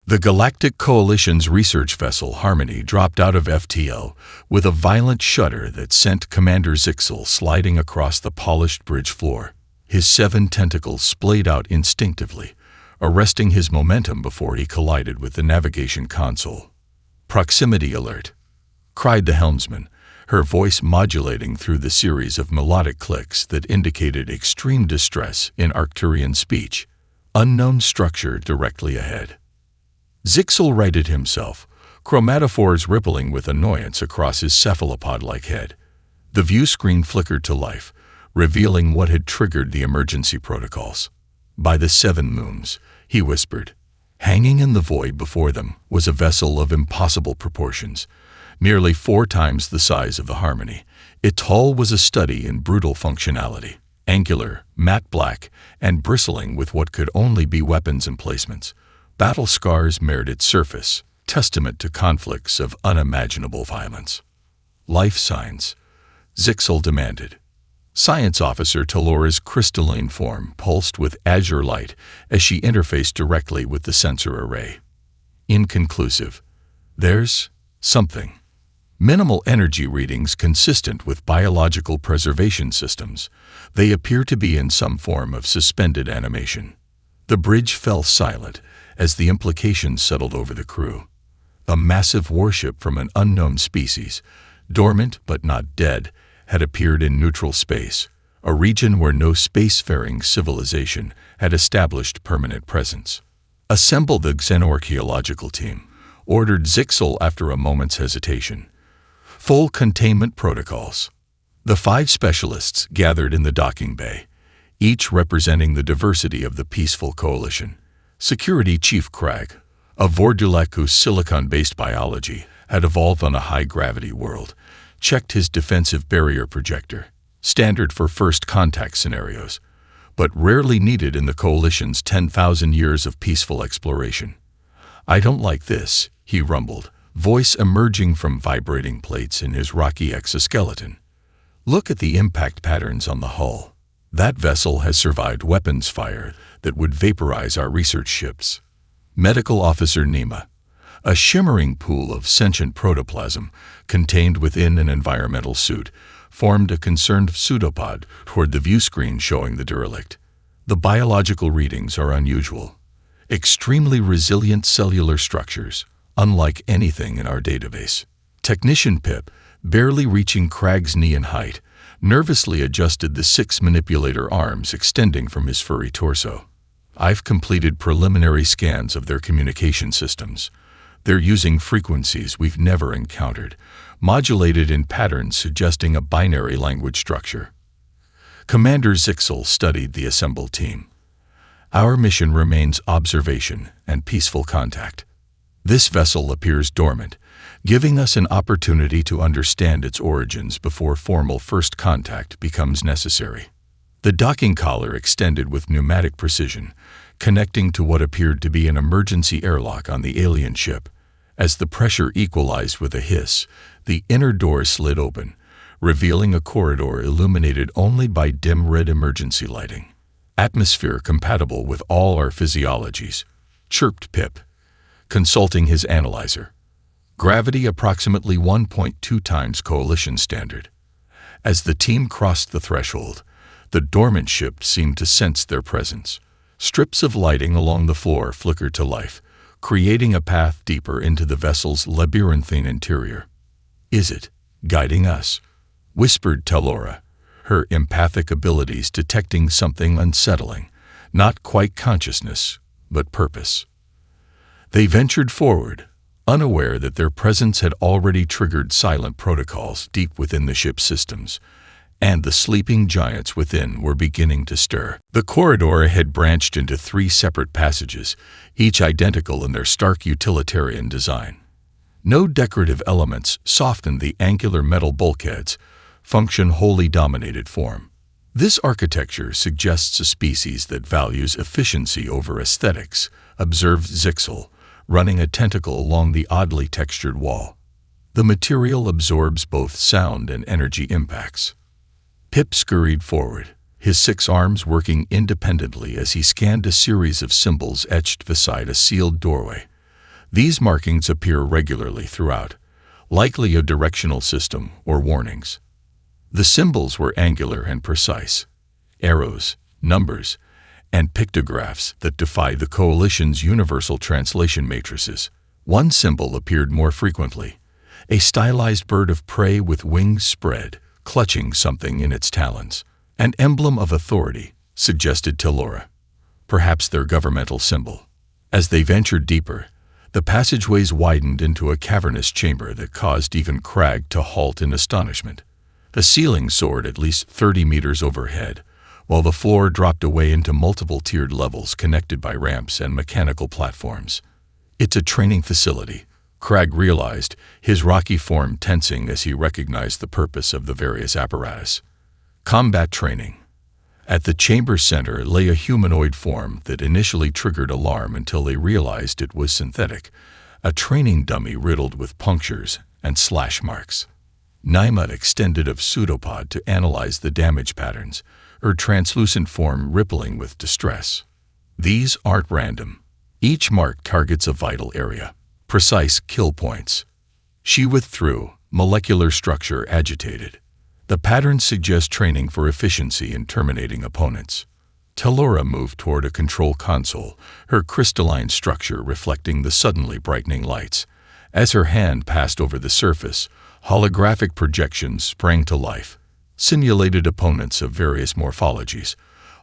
The Galactic Coalition's research vessel Harmony dropped out of FTL with a violent shudder that sent Commander Zixel sliding across the polished bridge floor. His 7 tentacles splayed out instinctively, arresting his momentum before he collided with the navigation console. "Proximity alert!" cried the helmsman, her voice modulating through the series of melodic clicks that indicated extreme distress in Arcturian speech. Unknown structure directly ahead. Zixel righted himself, chromatophores rippling with annoyance across his cephalopod-like head. The view screen flickered to life, revealing what had triggered the emergency protocols. "By the 7 moons," he whispered. Hanging in the void before them was a vessel of impossible proportions, nearly 4 times the size of the Harmony. Its hull was a study in brutal functionality, angular, matte black, and bristling with what could only be weapons emplacements. Battle scars marred its surface, testament to conflicts of unimaginable violence. "Life signs," Zixel demanded. Science Officer Talora's crystalline form pulsed with azure light as she interfaced directly with the sensor array. "Inconclusive. There's something. Minimal energy readings consistent with biological preservation systems. They appear to be in some form of suspended animation." The bridge fell silent as the implications settled over the crew. A massive warship from an unknown species, dormant but not dead, had appeared in neutral space, a region where no spacefaring civilization had established permanent presence. "Assemble the xenorchaeological team," ordered Zixel after a moment's hesitation. "Full containment protocols." The 5 specialists gathered in the docking bay, each representing the diversity of the peaceful coalition. Security Chief Cragg, a Vordulek whose silicon-based biology had evolved on a high-gravity world, checked his defensive barrier projector, standard for first contact scenarios, but rarely needed in the Coalition's 10,000 years of peaceful exploration. "I don't like this," he rumbled, voice emerging from vibrating plates in his rocky exoskeleton. "Look at the impact patterns on the hull. That vessel has survived weapons fire that would vaporize our research ships." Medical Officer Nima, a shimmering pool of sentient protoplasm contained within an environmental suit, formed a concerned pseudopod toward the view screen showing the derelict. "The biological readings are unusual. Extremely resilient cellular structures, unlike anything in our database." Technician Pip, barely reaching Cragg's knee in height, nervously adjusted the 6 manipulator arms extending from his furry torso. "I've completed preliminary scans of their communication systems. They're using frequencies we've never encountered, modulated in patterns suggesting a binary language structure." Commander Zixel studied the assembled team. "Our mission remains observation and peaceful contact. This vessel appears dormant, giving us an opportunity to understand its origins before formal first contact becomes necessary." The docking collar extended with pneumatic precision, connecting to what appeared to be an emergency airlock on the alien ship. As the pressure equalized with a hiss, the inner door slid open, revealing a corridor illuminated only by dim red emergency lighting. "Atmosphere compatible with all our physiologies," chirped Pip, consulting his analyzer. "Gravity approximately 1.2 times Coalition standard." As the team crossed the threshold, the dormant ship seemed to sense their presence. Strips of lighting along the floor flickered to life, creating a path deeper into the vessel's labyrinthine interior. "Is it guiding us?" whispered Talora, her empathic abilities detecting something unsettling, not quite consciousness, but purpose. They ventured forward, unaware that their presence had already triggered silent protocols deep within the ship's systems, and the sleeping giants within were beginning to stir. The corridor had branched into 3 separate passages, each identical in their stark utilitarian design. No decorative elements softened the angular metal bulkheads, function wholly dominated form. "This architecture suggests a species that values efficiency over aesthetics," observed Zixel, running a tentacle along the oddly textured wall. "The material absorbs both sound and energy impacts." Pip scurried forward, his 6 arms working independently as he scanned a series of symbols etched beside a sealed doorway. These markings appear regularly throughout, likely a directional system or warnings. The symbols were angular and precise, arrows, numbers, and pictographs that defy the Coalition's universal translation matrices. One symbol appeared more frequently, a stylized bird of prey with wings spread, clutching something in its talons. An emblem of authority, suggested Telora. Perhaps their governmental symbol. As they ventured deeper, the passageways widened into a cavernous chamber that caused even Crag to halt in astonishment. The ceiling soared at least 30 meters overhead, while the floor dropped away into multiple tiered levels connected by ramps and mechanical platforms. It's a training facility, Crag realized, his rocky form tensing as he recognized the purpose of the various apparatus. Combat training. At the chamber center lay a humanoid form that initially triggered alarm until they realized it was synthetic, a training dummy riddled with punctures and slash marks. Naima extended a pseudopod to analyze the damage patterns, her translucent form rippling with distress. These aren't random. Each mark targets a vital area. Precise kill points. She withdrew, molecular structure agitated. The patterns suggest training for efficiency in terminating opponents. Telora moved toward a control console, her crystalline structure reflecting the suddenly brightening lights. As her hand passed over the surface, holographic projections sprang to life, simulated opponents of various morphologies,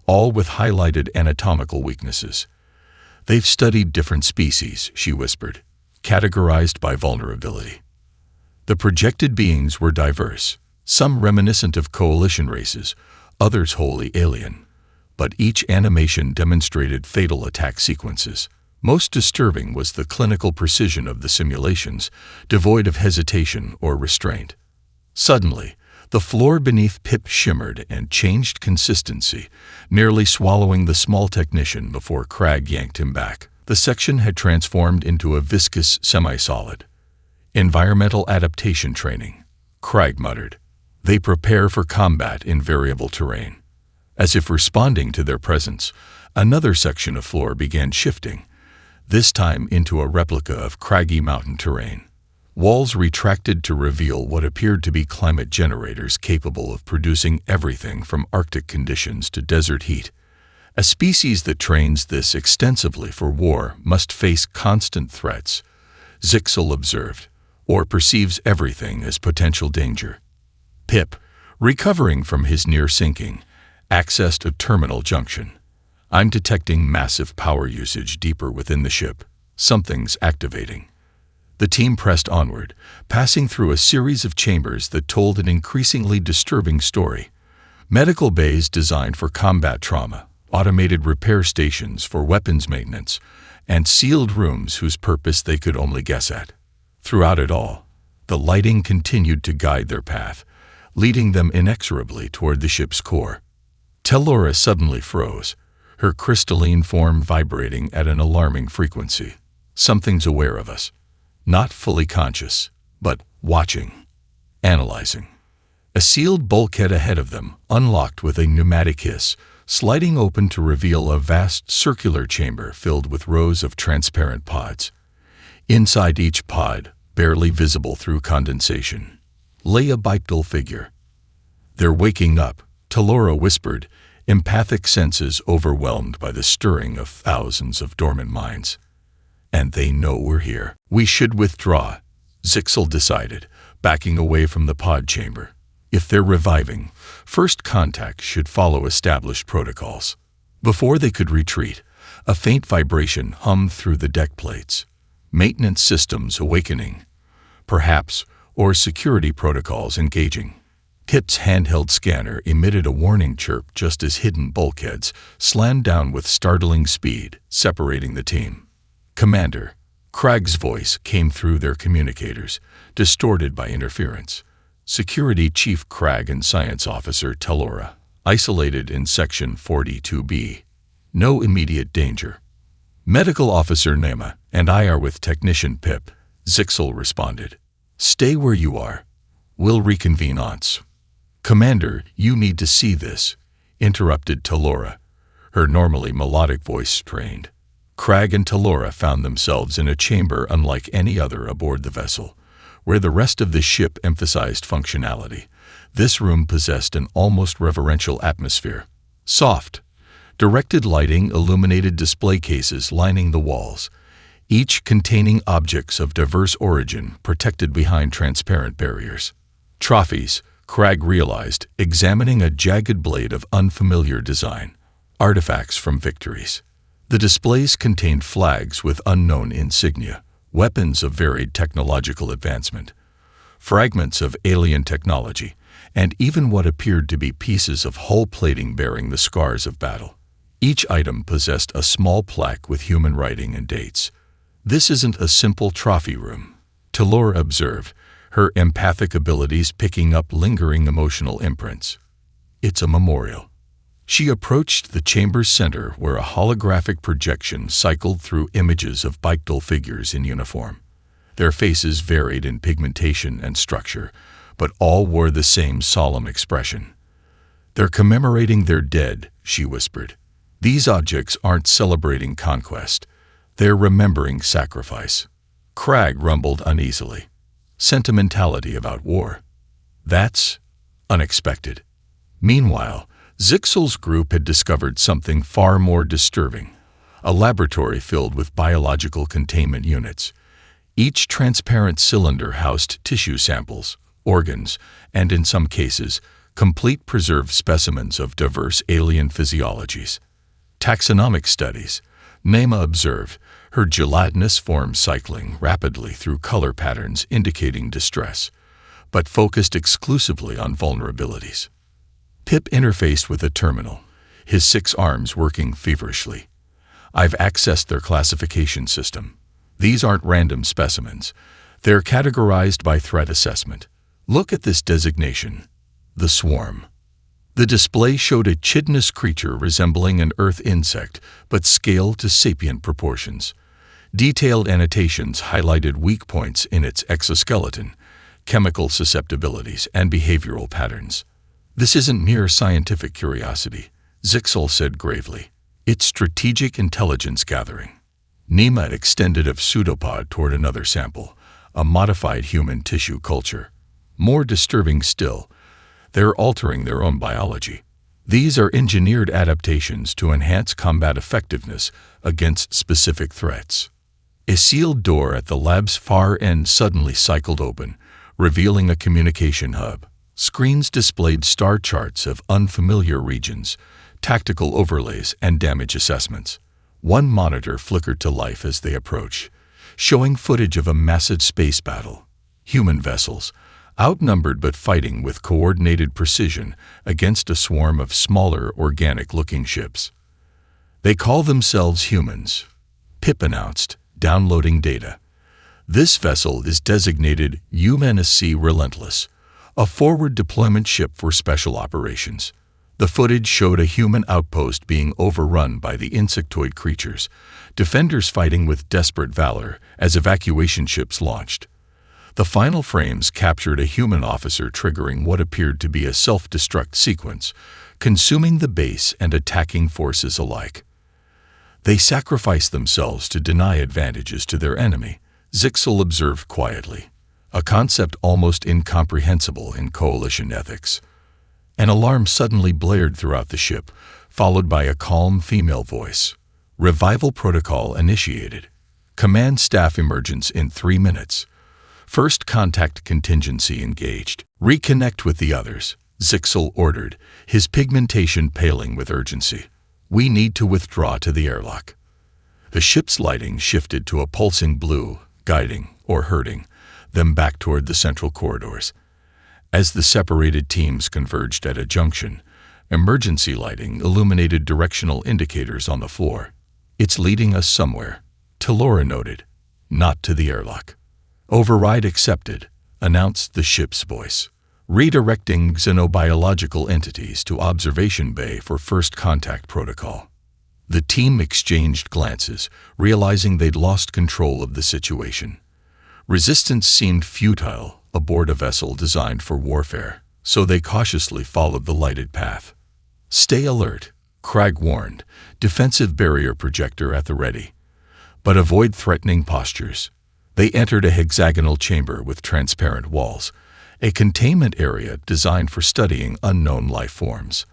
all with highlighted anatomical weaknesses. They've studied different species, she whispered, categorized by vulnerability. The projected beings were diverse, some reminiscent of Coalition races, others wholly alien. But each animation demonstrated fatal attack sequences. Most disturbing was the clinical precision of the simulations, devoid of hesitation or restraint. Suddenly, the floor beneath Pip shimmered and changed consistency, nearly swallowing the small technician before Crag yanked him back. The section had transformed into a viscous semi-solid. Environmental adaptation training, Crag muttered. They prepare for combat in variable terrain. As if responding to their presence, another section of floor began shifting, this time into a replica of craggy mountain terrain. Walls retracted to reveal what appeared to be climate generators capable of producing everything from Arctic conditions to desert heat. A species that trains this extensively for war must face constant threats, Zixel observed, or perceives everything as potential danger. Pip, recovering from his near sinking, accessed a terminal junction. I'm detecting massive power usage deeper within the ship. Something's activating. The team pressed onward, passing through a series of chambers that told an increasingly disturbing story. Medical bays designed for combat trauma, automated repair stations for weapons maintenance, and sealed rooms whose purpose they could only guess at. Throughout it all, the lighting continued to guide their path, leading them inexorably toward the ship's core. Telora suddenly froze, her crystalline form vibrating at an alarming frequency. Something's aware of us. Not fully conscious, but watching, analyzing. A sealed bulkhead ahead of them unlocked with a pneumatic hiss, sliding open to reveal a vast circular chamber filled with rows of transparent pods. Inside each pod, barely visible through condensation, lay a bipedal figure. They're waking up, Telora whispered, empathic senses overwhelmed by the stirring of thousands of dormant minds. And they know we're here. We should withdraw, Zixel decided, backing away from the pod chamber. If they're reviving, first contact should follow established protocols. Before they could retreat, a faint vibration hummed through the deck plates. Maintenance systems awakening, perhaps, or security protocols engaging. Pip's handheld scanner emitted a warning chirp just as hidden bulkheads slammed down with startling speed, separating the team. Commander, Crag's voice came through their communicators, distorted by interference. Security Chief Crag and Science Officer Telora, isolated in Section 42B. No immediate danger. Medical Officer Nema and I are with Technician Pip, Zixel responded. Stay where you are. We'll reconvene once. Commander, you need to see this, interrupted Telora, her normally melodic voice strained. Crag and Talora found themselves in a chamber unlike any other aboard the vessel, where the rest of the ship emphasized functionality. This room possessed an almost reverential atmosphere. Soft, directed lighting illuminated display cases lining the walls, each containing objects of diverse origin protected behind transparent barriers. Trophies, Crag realized, examining a jagged blade of unfamiliar design. Artifacts from victories. The displays contained flags with unknown insignia, weapons of varied technological advancement, fragments of alien technology, and even what appeared to be pieces of hull plating bearing the scars of battle. Each item possessed a small plaque with human writing and dates. "This isn't a simple trophy room," Talora observed, her empathic abilities picking up lingering emotional imprints. "It's a memorial." She approached the chamber's center where a holographic projection cycled through images of Bikdal figures in uniform. Their faces varied in pigmentation and structure, but all wore the same solemn expression. "They're commemorating their dead," she whispered. "These objects aren't celebrating conquest. They're remembering sacrifice." Crag rumbled uneasily. "Sentimentality about war. That's unexpected." Meanwhile, Zixel's group had discovered something far more disturbing, a laboratory filled with biological containment units. Each transparent cylinder housed tissue samples, organs, and in some cases, complete preserved specimens of diverse alien physiologies. Taxonomic studies, Nema observed, her gelatinous form cycling rapidly through color patterns indicating distress, but focused exclusively on vulnerabilities. Pip interfaced with a terminal, his 6 arms working feverishly. "I've accessed their classification system. These aren't random specimens. They're categorized by threat assessment. Look at this designation, the swarm." The display showed a chitinous creature resembling an earth insect, but scaled to sapient proportions. Detailed annotations highlighted weak points in its exoskeleton, chemical susceptibilities, and behavioral patterns. "This isn't mere scientific curiosity," Zixel said gravely. "It's strategic intelligence gathering." Nema extended a pseudopod toward another sample, a modified human tissue culture. More disturbing still, they're altering their own biology. These are engineered adaptations to enhance combat effectiveness against specific threats. A sealed door at the lab's far end suddenly cycled open, revealing a communication hub. Screens displayed star charts of unfamiliar regions, tactical overlays, and damage assessments. One monitor flickered to life as they approached, showing footage of a massive space battle. Human vessels, outnumbered but fighting with coordinated precision against a swarm of smaller, organic-looking ships. "They call themselves humans," Pip announced, downloading data. "This vessel is designated UNSC Relentless, a forward deployment ship for special operations." The footage showed a human outpost being overrun by the insectoid creatures, defenders fighting with desperate valor as evacuation ships launched. The final frames captured a human officer triggering what appeared to be a self-destruct sequence, consuming the base and attacking forces alike. "They sacrifice themselves to deny advantages to their enemy," Zixel observed quietly, a concept almost incomprehensible in coalition ethics. An alarm suddenly blared throughout the ship, followed by a calm female voice. "Revival protocol initiated. Command staff emergence in 3 minutes. First contact contingency engaged. Reconnect with the others," Zixel ordered, his pigmentation paling with urgency. "We need to withdraw to the airlock." The ship's lighting shifted to a pulsing blue, guiding, or herding, them back toward the central corridors. As the separated teams converged at a junction, emergency lighting illuminated directional indicators on the floor. "It's leading us somewhere," Talora noted. "Not to the airlock." "Override accepted," announced the ship's voice, redirecting xenobiological entities to Observation Bay for first contact protocol. The team exchanged glances, realizing they'd lost control of the situation. Resistance seemed futile aboard a vessel designed for warfare, so they cautiously followed the lighted path. "Stay alert," Crag warned, defensive barrier projector at the ready. but avoid threatening postures. They entered a hexagonal chamber with transparent walls, a containment area designed for studying unknown life forms.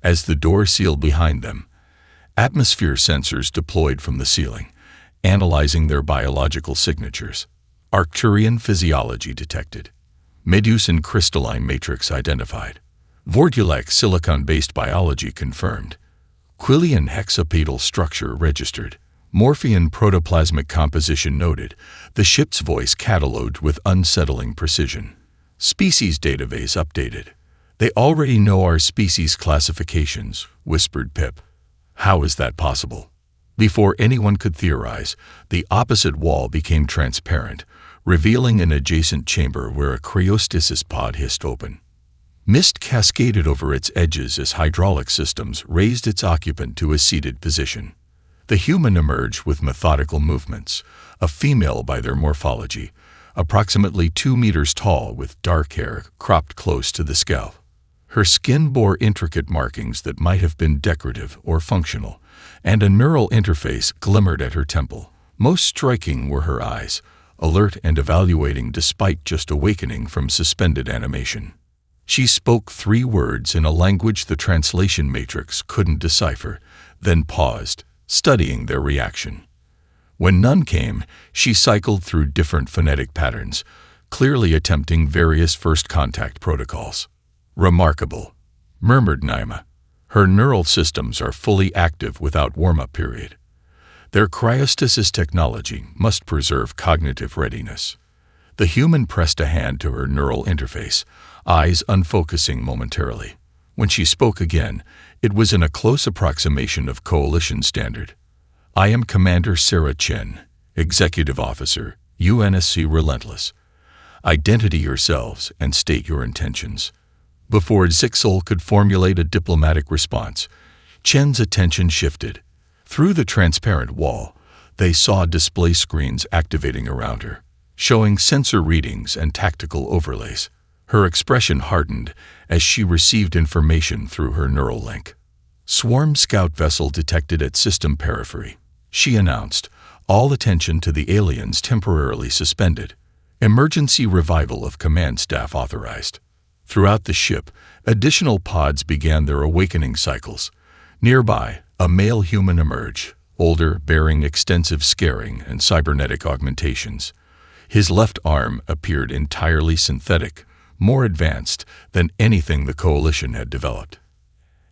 As the door sealed behind them, atmosphere sensors deployed from the ceiling, analyzing their biological signatures. Arcturian physiology detected. Medusan crystalline matrix identified. Vortulak silicon-based biology confirmed. Quillian hexapedal structure registered. Morphean protoplasmic composition noted. The ship's voice catalogued with unsettling precision. Species database updated. They already know our species classifications, whispered Pip. How is that possible? Before anyone could theorize, the opposite wall became transparent, revealing an adjacent chamber where a cryostasis pod hissed open. Mist cascaded over its edges as hydraulic systems raised its occupant to a seated position. The human emerged with methodical movements, a female by their morphology, approximately 2 meters tall with dark hair cropped close to the scalp. Her skin bore intricate markings that might have been decorative or functional, and a neural interface glimmered at her temple. Most striking were her eyes, alert and evaluating despite just awakening from suspended animation. She spoke 3 words in a language the translation matrix couldn't decipher, then paused, studying their reaction. When none came, she cycled through different phonetic patterns, clearly attempting various first contact protocols. Remarkable, murmured Naima. Her neural systems are fully active without warm-up period. Their cryostasis technology must preserve cognitive readiness. The human pressed a hand to her neural interface, eyes unfocusing momentarily. When she spoke again, it was in a close approximation of Coalition standard. I am Commander Sarah Chen, Executive Officer, UNSC Relentless. Identity yourselves and state your intentions. Before Zixel could formulate a diplomatic response, Chen's attention shifted. Through the transparent wall, they saw display screens activating around her, showing sensor readings and tactical overlays. Her expression hardened as she received information through her neural link. Swarm scout vessel detected at system periphery. She announced, all attention to the aliens temporarily suspended. Emergency revival of command staff authorized. Throughout the ship, additional pods began their awakening cycles. Nearby, a male human emerged, older, bearing extensive scarring and cybernetic augmentations. His left arm appeared entirely synthetic, more advanced than anything the Coalition had developed.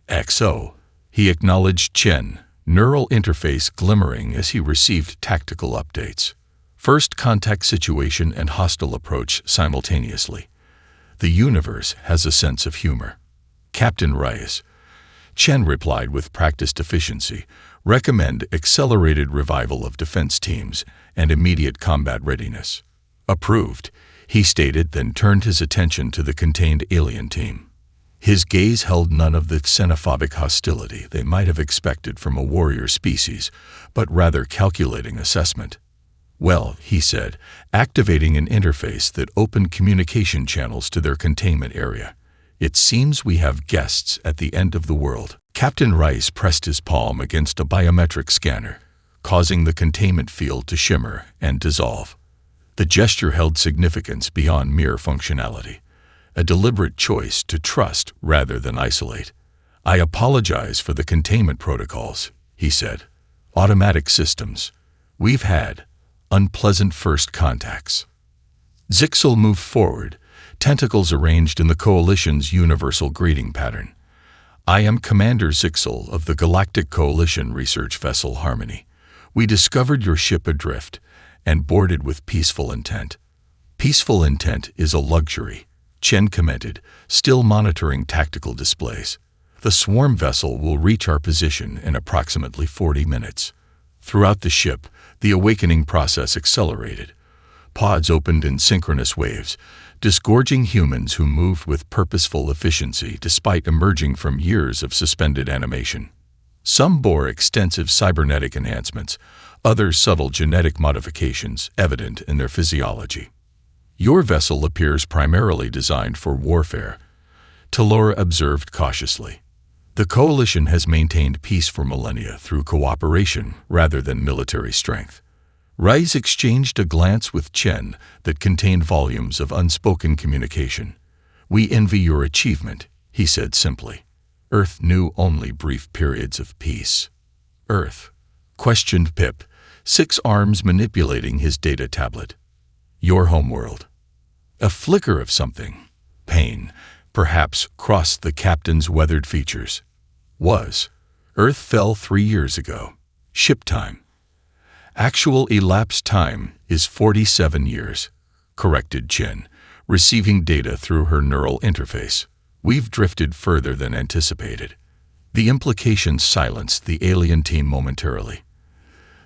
XO, he acknowledged Chen, neural interface glimmering as he received tactical updates. First contact situation and hostile approach simultaneously. The universe has a sense of humor. Captain Reyes. Chen replied with practiced efficiency, recommend accelerated revival of defense teams and immediate combat readiness. Approved, he stated, then turned his attention to the contained alien team. His gaze held none of the xenophobic hostility they might have expected from a warrior species, but rather calculating assessment. Well, he said, activating an interface that opened communication channels to their containment area. It seems we have guests at the end of the world. Captain Rice pressed his palm against a biometric scanner, causing the containment field to shimmer and dissolve. The gesture held significance beyond mere functionality, a deliberate choice to trust rather than isolate. I apologize for the containment protocols, he said. Automatic systems. We've had unpleasant first contacts. Zixel moved forward, tentacles arranged in the Coalition's universal greeting pattern. I am Commander Zixel of the Galactic Coalition research vessel Harmony. We discovered your ship adrift and boarded with peaceful intent. Peaceful intent is a luxury, Chen commented, still monitoring tactical displays. The swarm vessel will reach our position in approximately 40 minutes. Throughout the ship, the awakening process accelerated. Pods opened in synchronous waves, disgorging humans who moved with purposeful efficiency despite emerging from years of suspended animation. Some bore extensive cybernetic enhancements, others subtle genetic modifications evident in their physiology. Your vessel appears primarily designed for warfare, Talora observed cautiously. The Coalition has maintained peace for millennia through cooperation rather than military strength. Rise exchanged a glance with Chen that contained volumes of unspoken communication. "We envy your achievement," he said simply. "Earth knew only brief periods of peace." "Earth?" questioned Pip, 6 arms manipulating his data tablet. "Your homeworld." A flicker of something, pain, perhaps, crossed the captain's weathered features. Earth fell 3 years ago. Ship time. Actual elapsed time is 47 years, corrected Chen, receiving data through her neural interface. We've drifted further than anticipated. The implications silenced the alien team momentarily.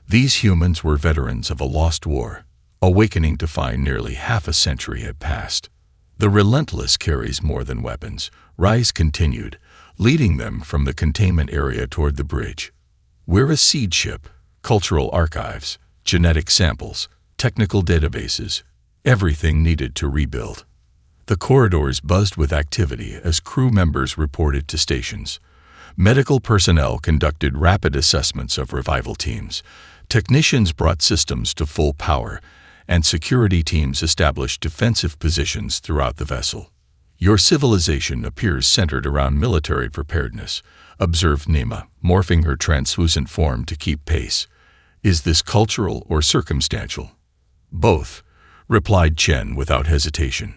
These humans were veterans of a lost war, awakening to find nearly half a century had passed. The Relentless carries more than weapons, Rise continued, leading them from the containment area toward the bridge. We're a seed ship, cultural archives, genetic samples, technical databases, everything needed to rebuild. The corridors buzzed with activity as crew members reported to stations. Medical personnel conducted rapid assessments of revival teams. Technicians brought systems to full power, and security teams established defensive positions throughout the vessel. "Your civilization appears centered around military preparedness," observed Nima, morphing her translucent form to keep pace. "Is this cultural or circumstantial?" "Both," replied Chen without hesitation.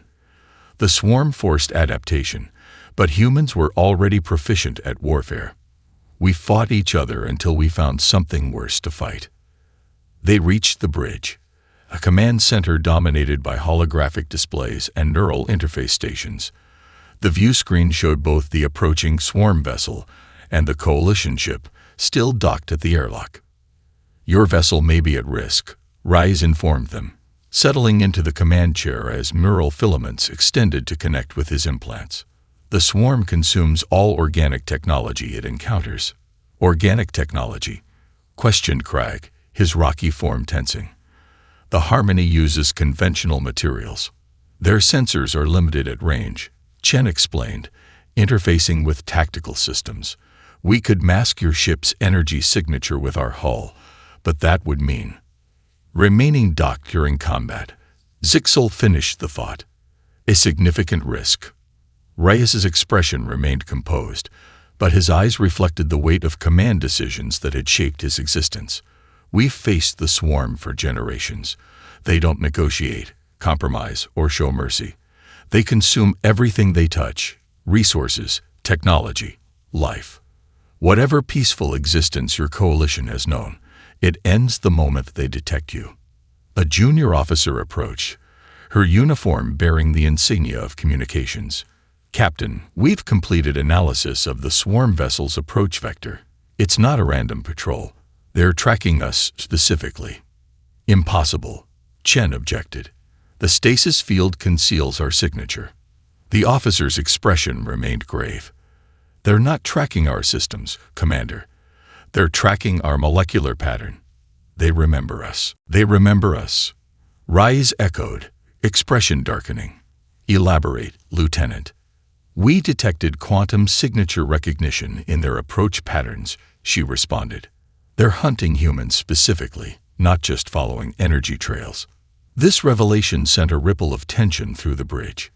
The swarm forced adaptation, but humans were already proficient at warfare. We fought each other until we found something worse to fight. They reached the bridge, a command center dominated by holographic displays and neural interface stations. The view screen showed both the approaching swarm vessel and the coalition ship, still docked at the airlock. "Your vessel may be at risk," Rise informed them, settling into the command chair as neural filaments extended to connect with his implants. "The swarm consumes all organic technology it encounters." "Organic technology?" questioned Crag, his rocky form tensing. "The Harmony uses conventional materials. Their sensors are limited at range," Chen explained, interfacing with tactical systems. "We could mask your ship's energy signature with our hull, but that would mean remaining docked during combat." Zixel finished the thought. "A significant risk." Reyes's expression remained composed, but his eyes reflected the weight of command decisions that had shaped his existence. "We've faced the swarm for generations. They don't negotiate, compromise, or show mercy. They consume everything they touch: resources, technology, life. Whatever peaceful existence your coalition has known, it ends the moment they detect you." A junior officer approached, her uniform bearing the insignia of communications. "Captain, we've completed analysis of the swarm vessel's approach vector. It's not a random patrol. They're tracking us specifically." "Impossible," Chen objected. "The stasis field conceals our signature." The officer's expression remained grave. "They're not tracking our systems, Commander. They're tracking our molecular pattern. They remember us. They remember us." Rise echoed, expression darkening. "Elaborate, Lieutenant." "We detected quantum signature recognition in their approach patterns," she responded. "They're hunting humans specifically, not just following energy trails." This revelation sent a ripple of tension through the bridge.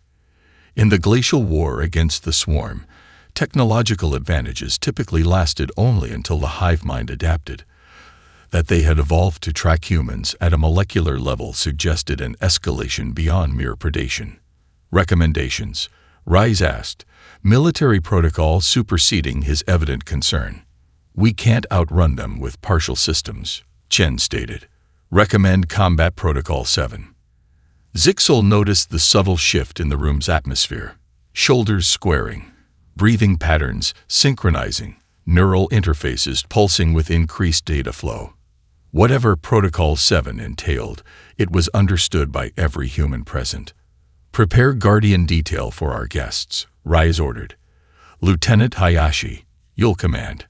In the glacial war against the swarm, technological advantages typically lasted only until the hive mind adapted. That they had evolved to track humans at a molecular level suggested an escalation beyond mere predation. "Recommendations?" Rise asked, military protocol superseding his evident concern. "We can't outrun them with partial systems," Chen stated. "Recommend Combat Protocol 7. Zixel noticed the subtle shift in the room's atmosphere. Shoulders squaring, breathing patterns synchronizing, neural interfaces pulsing with increased data flow. Whatever Protocol 7 entailed, it was understood by every human present. "Prepare Guardian detail for our guests," Rise ordered. "Lieutenant Hayashi, you'll command."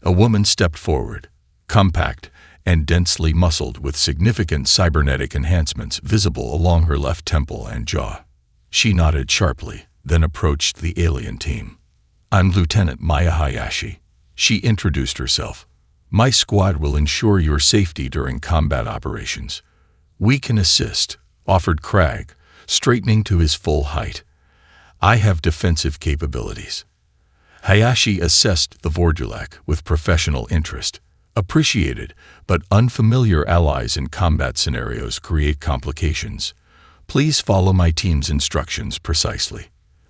A woman stepped forward, compact and densely muscled with significant cybernetic enhancements visible along her left temple and jaw. She nodded sharply, then approached the alien team. "I'm Lieutenant Maya Hayashi." She introduced herself. My squad will ensure your safety during combat operations. We can assist, offered Crag, straightening to his full height. I have defensive capabilities. Hayashi assessed the Vordulak with professional interest. Appreciated, but unfamiliar allies in combat scenarios create complications. Please follow my team's instructions precisely.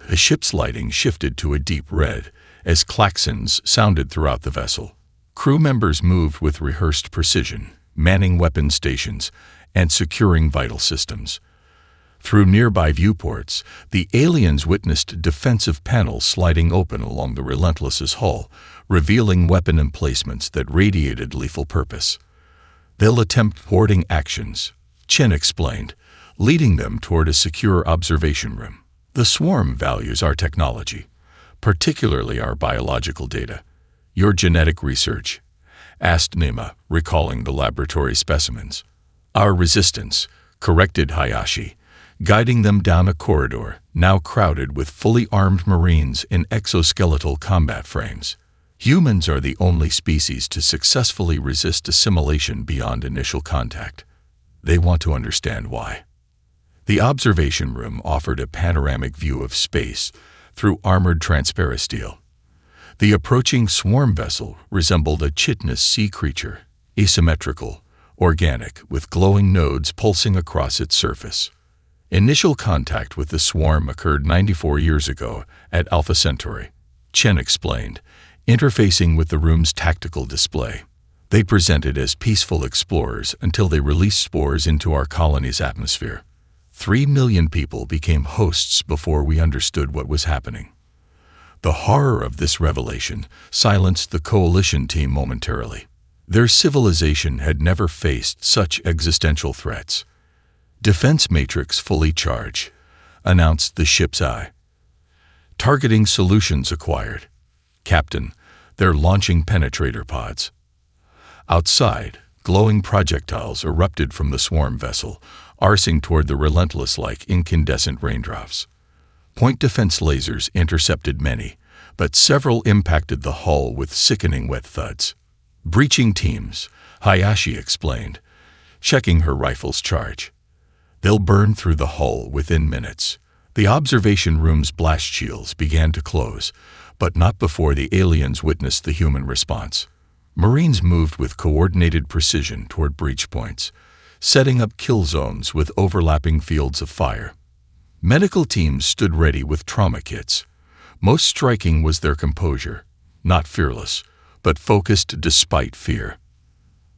The ship's lighting shifted to a deep red as klaxons sounded throughout the vessel. Crew members moved with rehearsed precision, manning weapon stations and securing vital systems. Through nearby viewports, the aliens witnessed defensive panels sliding open along the Relentless's hull, revealing weapon emplacements that radiated lethal purpose. They'll attempt thwarting actions, Chen explained, leading them toward a secure observation room. The swarm values our technology, particularly our biological data. Your genetic research? Asked Nima, recalling the laboratory specimens. Our resistance, corrected Hayashi, guiding them down a corridor now crowded with fully armed Marines in exoskeletal combat frames. Humans are the only species to successfully resist assimilation beyond initial contact. They want to understand why. The observation room offered a panoramic view of space through armored transparisteel. The approaching swarm vessel resembled a chitinous sea creature, asymmetrical, organic, with glowing nodes pulsing across its surface. Initial contact with the swarm occurred 94 years ago at Alpha Centauri, Chen explained, interfacing with the room's tactical display. They presented as peaceful explorers until they released spores into our colony's atmosphere. 3 million people became hosts before we understood what was happening. The horror of this revelation silenced the coalition team momentarily. Their civilization had never faced such existential threats. Defense matrix fully charged, announced the ship's eye. Targeting solutions acquired. Captain, they're launching penetrator pods. Outside, glowing projectiles erupted from the swarm vessel, arcing toward the Relentless like incandescent raindrops. Point defense lasers intercepted many, but several impacted the hull with sickening wet thuds. Breaching teams, Hayashi explained, checking her rifle's charge. They'll burn through the hull within minutes. The observation room's blast shields began to close, but not before the aliens witnessed the human response. Marines moved with coordinated precision toward breach points, setting up kill zones with overlapping fields of fire. Medical teams stood ready with trauma kits. Most striking was their composure, not fearless, but focused despite fear.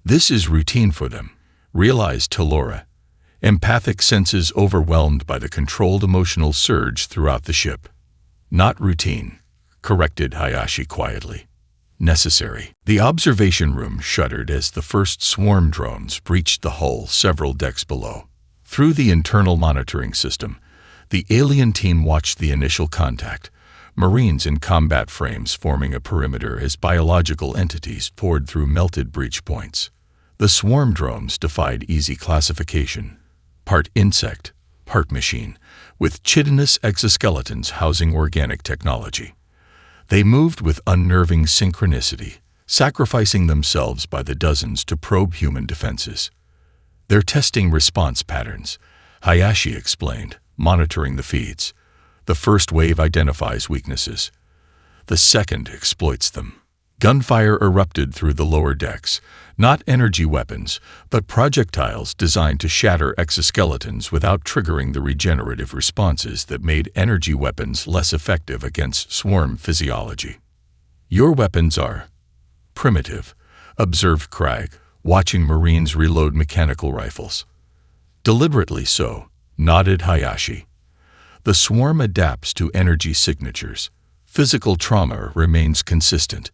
This is routine for them, realized Telora, empathic senses overwhelmed by the controlled emotional surge throughout the ship. Not routine, corrected Hayashi quietly. Necessary. The observation room shuddered as the first swarm drones breached the hull several decks below. Through the internal monitoring system, the alien team watched the initial contact, Marines in combat frames forming a perimeter as biological entities poured through melted breach points. The swarm drones defied easy classification, part insect, part machine, with chitinous exoskeletons housing organic technology. They moved with unnerving synchronicity, sacrificing themselves by the dozens to probe human defenses. They're testing response patterns, Hayashi explained, monitoring the feeds. The first wave identifies weaknesses. The second exploits them. Gunfire erupted through the lower decks, not energy weapons, but projectiles designed to shatter exoskeletons without triggering the regenerative responses that made energy weapons less effective against swarm physiology. Your weapons are primitive, observed Crag, watching Marines reload mechanical rifles. Deliberately so, nodded Hayashi. The swarm adapts to energy signatures. Physical trauma remains consistent.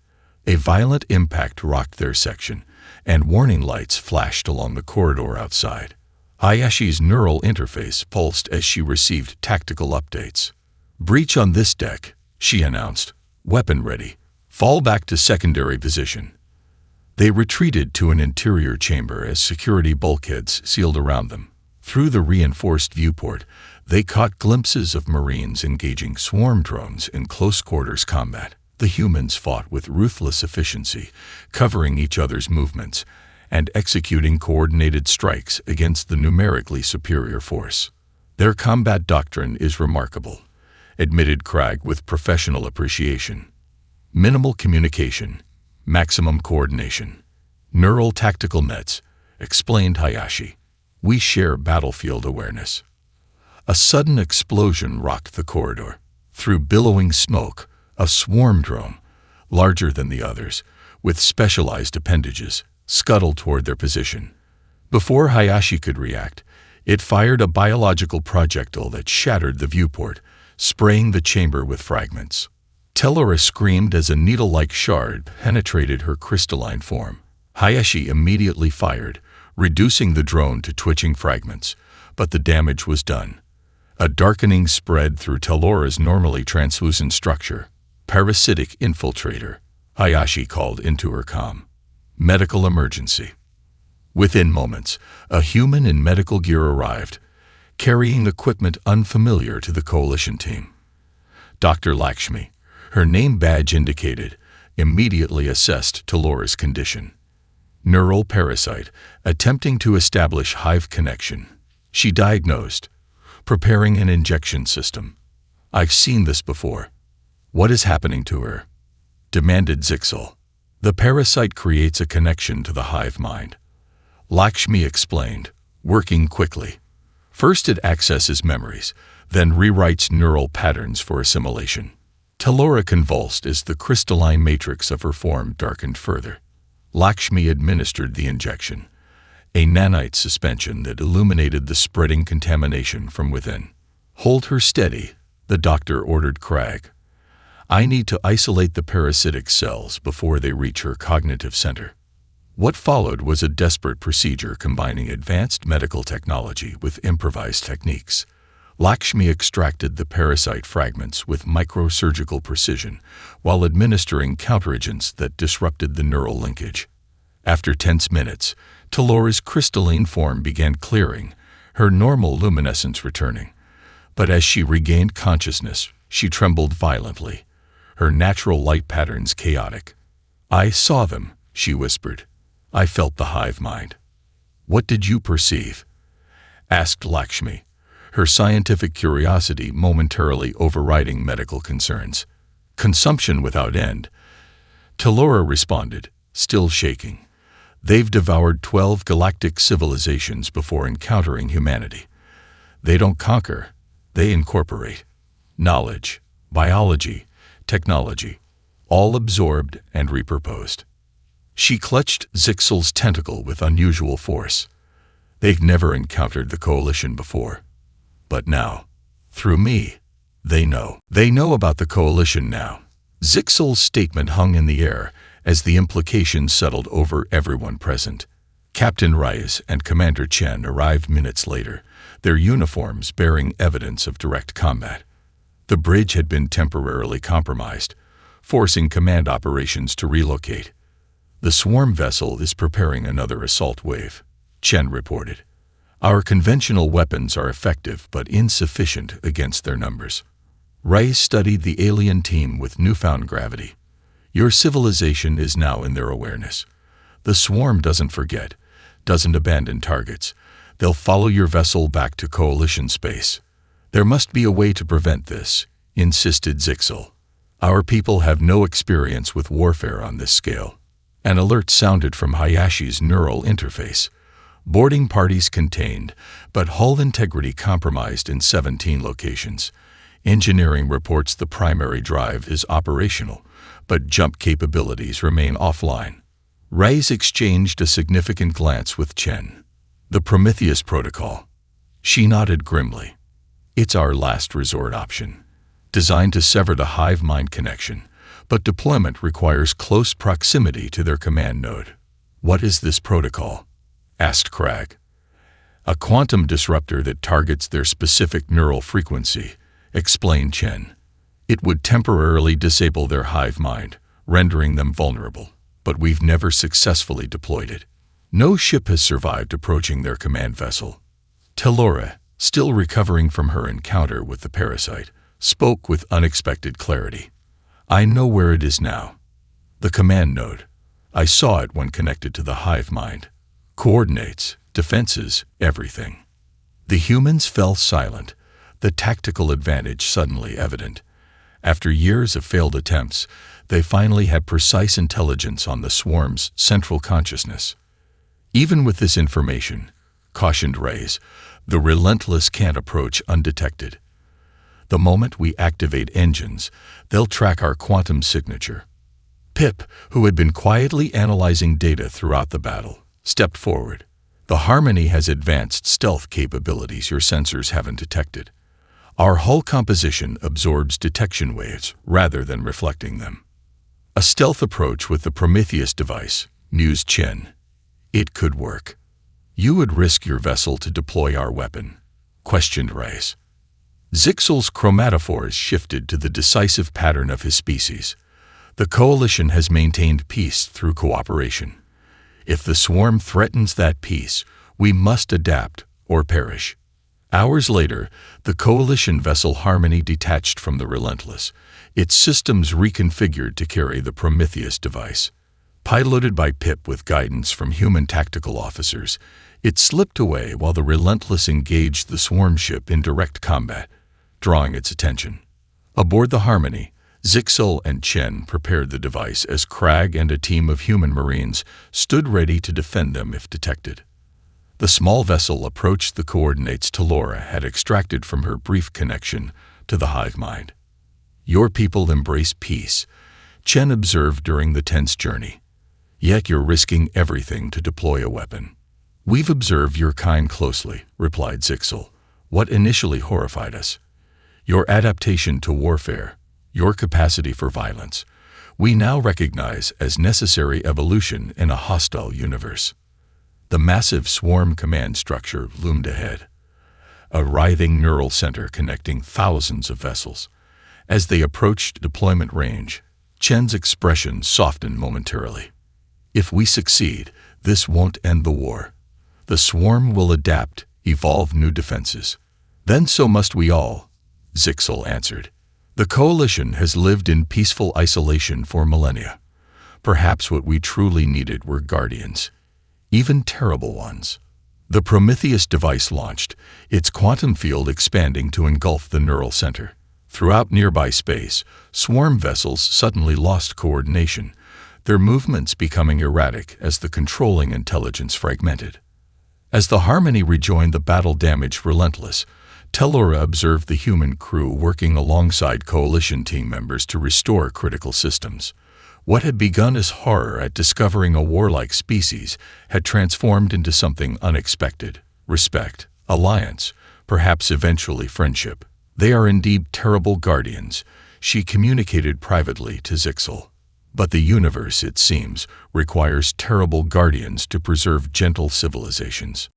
A violent impact rocked their section, and warning lights flashed along the corridor outside. Hayashi's neural interface pulsed as she received tactical updates. Breach on this deck, she announced. Weapon ready. Fall back to secondary position. They retreated to an interior chamber as security bulkheads sealed around them. Through the reinforced viewport, they caught glimpses of Marines engaging swarm drones in close-quarters combat. The humans fought with ruthless efficiency, covering each other's movements and executing coordinated strikes against the numerically superior force. Their combat doctrine is remarkable, admitted Cragg with professional appreciation. Minimal communication, maximum coordination. Neural tactical nets, explained Hayashi. We share battlefield awareness. A sudden explosion rocked the corridor. Through billowing smoke, a swarm drone, larger than the others, with specialized appendages, scuttled toward their position. Before Hayashi could react, it fired a biological projectile that shattered the viewport, spraying the chamber with fragments. Tellura screamed as a needle-like shard penetrated her crystalline form. Hayashi immediately fired, reducing the drone to twitching fragments, but the damage was done. A darkening spread through Tellura's normally translucent structure. Parasitic infiltrator, Hayashi called into her comm. Medical emergency. Within moments, a human in medical gear arrived, carrying equipment unfamiliar to the coalition team. Dr. Lakshmi, her name badge indicated, immediately assessed Tellura's condition. Neural parasite, attempting to establish hive connection. She diagnosed, preparing an injection system. I've seen this before. What is happening to her? Demanded Zixel. The parasite creates a connection to the hive mind. Lakshmi explained, working quickly. First it accesses memories, then rewrites neural patterns for assimilation. Tellura convulsed as the crystalline matrix of her form darkened further. Lakshmi administered the injection, a nanite suspension that illuminated the spreading contamination from within. Hold her steady, the doctor ordered Cragg. I need to isolate the parasitic cells before they reach her cognitive center. What followed was a desperate procedure combining advanced medical technology with improvised techniques. Lakshmi extracted the parasite fragments with microsurgical precision while administering counteragents that disrupted the neural linkage. After tense minutes, Tellura's crystalline form began clearing, her normal luminescence returning. But as she regained consciousness, she trembled violently, her natural light patterns chaotic. I saw them, she whispered. I felt the hive mind. What did you perceive? Asked Lakshmi, her scientific curiosity momentarily overriding medical concerns. Consumption without end. Tellura responded, still shaking. They've devoured 12 galactic civilizations before encountering humanity. They don't conquer, they incorporate. Knowledge, biology, technology, all absorbed and repurposed. She clutched Zixel's tentacle with unusual force. They've never encountered the coalition before. But now, through me, they know. They know about the coalition now. Zixel's statement hung in the air as the implications settled over everyone present. Captain Reyes and Commander Chen arrived minutes later, their uniforms bearing evidence of direct combat. The bridge had been temporarily compromised, forcing command operations to relocate. The swarm vessel is preparing another assault wave, Chen reported. Our conventional weapons are effective but insufficient against their numbers. Reyes studied the alien team with newfound gravity. Your civilization is now in their awareness. The swarm doesn't forget, doesn't abandon targets. They'll follow your vessel back to coalition space. There must be a way to prevent this, insisted Zixel. Our people have no experience with warfare on this scale. An alert sounded from Hayashi's neural interface. Boarding parties contained, but hull integrity compromised in 17 locations. Engineering reports the primary drive is operational, but jump capabilities remain offline. Reyes exchanged a significant glance with Chen. The Prometheus Protocol. She nodded grimly. It's our last resort option. Designed to sever the hive-mind connection, but deployment requires close proximity to their command node. What is this protocol? Asked Cragg. A quantum disruptor that targets their specific neural frequency, explained Chen. It would temporarily disable their hive mind, rendering them vulnerable, but we've never successfully deployed it. No ship has survived approaching their command vessel. Tellura, still recovering from her encounter with the parasite, spoke with unexpected clarity. I know where it is now. The command node. I saw it when connected to the hive mind. Coordinates, defenses, everything. The humans fell silent, the tactical advantage suddenly evident. After years of failed attempts, they finally had precise intelligence on the swarm's central consciousness. Even with this information, cautioned Reyes, the Relentless can't approach undetected. The moment we activate engines, they'll track our quantum signature. Pip, who had been quietly analyzing data throughout the battle, stepped forward. The Harmony has advanced stealth capabilities your sensors haven't detected. Our hull composition absorbs detection waves rather than reflecting them. A stealth approach with the Prometheus device, mused Chen. It could work. You would risk your vessel to deploy our weapon, questioned Reyes. Zixel's chromatophores shifted to the decisive pattern of his species. The Coalition has maintained peace through cooperation. If the swarm threatens that peace, we must adapt or perish. Hours later, the Coalition vessel Harmony detached from the Relentless, its systems reconfigured to carry the Prometheus device. Piloted by Pip with guidance from human tactical officers, it slipped away while the Relentless engaged the swarm ship in direct combat, drawing its attention. Aboard the Harmony, Zixel and Chen prepared the device as Crag and a team of human marines stood ready to defend them if detected. The small vessel approached the coordinates Talora had extracted from her brief connection to the hive mind. Your people embrace peace, Chen observed during the tense journey. Yet you're risking everything to deploy a weapon. We've observed your kind closely, replied Zixel. What initially horrified us? Your adaptation to warfare, your capacity for violence, we now recognize as necessary evolution in a hostile universe. The massive swarm command structure loomed ahead, a writhing neural center connecting thousands of vessels. As they approached deployment range, Chen's expression softened momentarily. If we succeed, this won't end the war. The swarm will adapt, evolve new defenses. Then so must we all, Zixel answered. The Coalition has lived in peaceful isolation for millennia. Perhaps what we truly needed were guardians, even terrible ones. The Prometheus device launched, its quantum field expanding to engulf the neural center. Throughout nearby space, swarm vessels suddenly lost coordination, their movements becoming erratic as the controlling intelligence fragmented. As the Harmony rejoined the battle-damaged Relentless, Talora observed the human crew working alongside Coalition team members to restore critical systems. What had begun as horror at discovering a warlike species had transformed into something unexpected: respect, alliance, perhaps eventually friendship. They are indeed terrible guardians, she communicated privately to Zixel. But the universe, it seems, requires terrible guardians to preserve gentle civilizations.